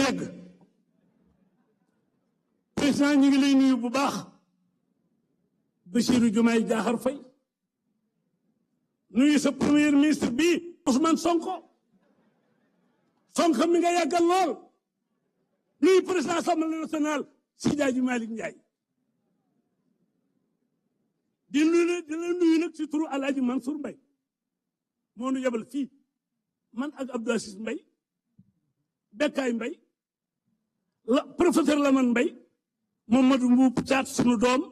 yegg président ñu ngi lay nuyu bu baax Bassirou Diomaye Diakhar Faye nuyu sa premier ministre bi Ousmane Sonko mi nga yàggal lool nuyu président Assemblée nationale Seydi Hadji Malick Ndiaye di la nuyu nag ci turu Alaaji Mansour Mbaye moo nu yebal fii man ak Abdou Aziz Mbaye Bekkaay Mbaye la professeur Lamane Mbaye Mamadou Mbuub Caat sunu doom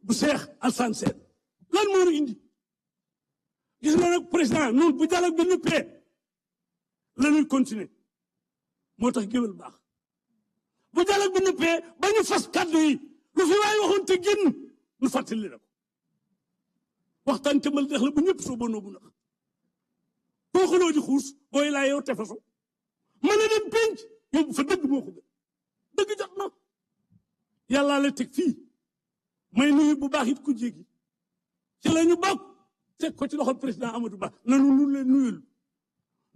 bu Cheikh Alassane Sène lan moo nu indi gis nga nag président noonu bu dialogue bi nuppee la ñuy continuer moo tax géwél baax bu dialogue bi nuppee ba ñu fas kàddu yi lu fi waay waxoon te génn nu fàttali la ko waxtaan te mal dex la bu ñëpp soo bonoo bu nax boo xuloo di xuus booy laa yow tefesu mën a dem penc yóbbu fa dëgg moo ko gën dëgg jot na yàllaa la teg fii may nuyu bu baax it ku jéegi ci la ñu bokk teg ko ci loxol président Amadou Ba nanu nu leen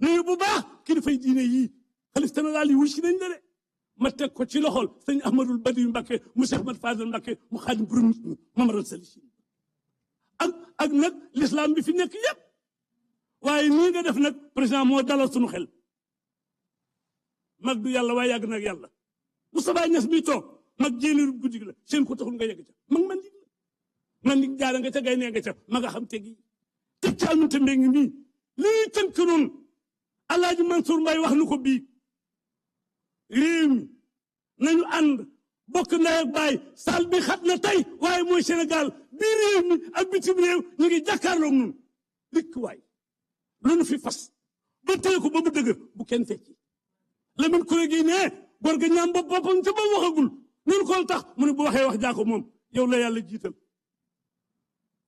nuyu bu baax kilifay diine yii xalif général yi wuy si nañ la de ma teg ko ci loxol sëñ Ahmadul Badi Mbakke mu Cheikh Ahmad Fadel Mbakke mu xaadim borom nit ñi mamaral sali si ak nag l'islam bi fi nekk yëpp waaye nii nga def nag président moo dalal suñu xel mag du yàlla waaye yàgg nag yàlla Moustapha Niass mi toog mag jéenéeru guddi la seen ko taxul nga yegg ca mag man dig jaara nga ca gay nee nga ca ma nga xam tegi teg ci almunte mbéy ngi mii li ñuy tënk noonu Alaaji Mansour Mbaye wax nu ko bii réew mi nañu ànd bokk ndey ak baay saal bi xat na tey waaye mooy Sénégal bii réew mi ak bitim réew ñu ngi jàkkaarloog nun dikk waay lu nu fi fas ba téye ko ba mu dëgër bu kenn fecci Lamine Kouré gi ne góor ga ñaam boppam ca ba waxagul ñun ko tax mu ne bu waxee wax jaako moom yow la yàlla jiital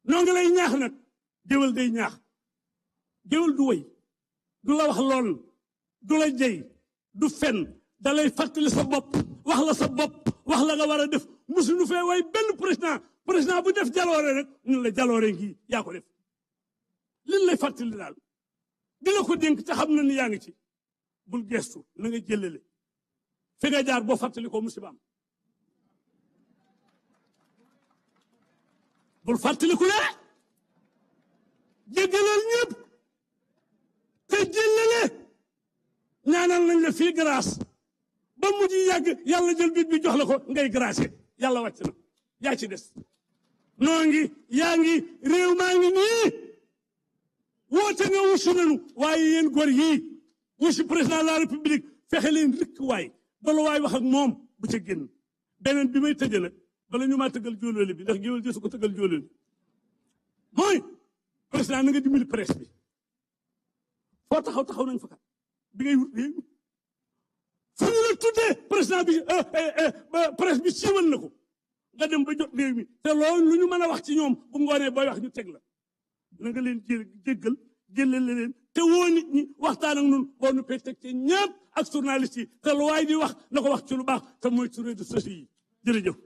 noo ngi lay ñaax nag géwél day ñaax géwél du woy du la wax lool du la jey du fen da lay fàttali sa bopp wax la sa bopp wax la nga war a def musuñu fee way benn président bu def jaloore rek ñun la jaloore ngi yaa ko def liñ lay fàttali daal dina ko dénk te xam na ni yaa ngi ci bul gestu na nga jëlale fi nga jaar boo fàttali ko musibaam bul fàttaliku ne jéggalal ñëpp te jëlale ñaanal nañ la fii grâce ba mujj yàgg yàlla jël bit bi jox la ko ngay grâce yàlla wàcc na yaa ci des noo ngi yaa ngi réew maa ngi nii woote nga wusu nañu waaye yéen góor yii wusu président de la république fexe leen rikk waay bala waay wax ak moom bu ca génn beneen bi may tëje nag bala ñu maa tëggal jóolóole bi ndax géwél ji su ko tëggal jóolóole mooy président na nga dimbali presse bi foo taxaw nañ fa kat bi ngay wut réew mi fu ñu la tuddee président bi presse bi siiwal na ko nga dem ba jot réew mi te loolu lu ñu mën a wax ci ñoom bu ngoonee booy wax ñu teg la na nga leen jéggal jëlale leen te woo nit ñi waxtaan ak ñun boo nu pee teg ci ñëpp ak journaliste yi te lu waay di wax na ko wax ci lu baax te mooy ci réseaux sociaux yi jërëjëf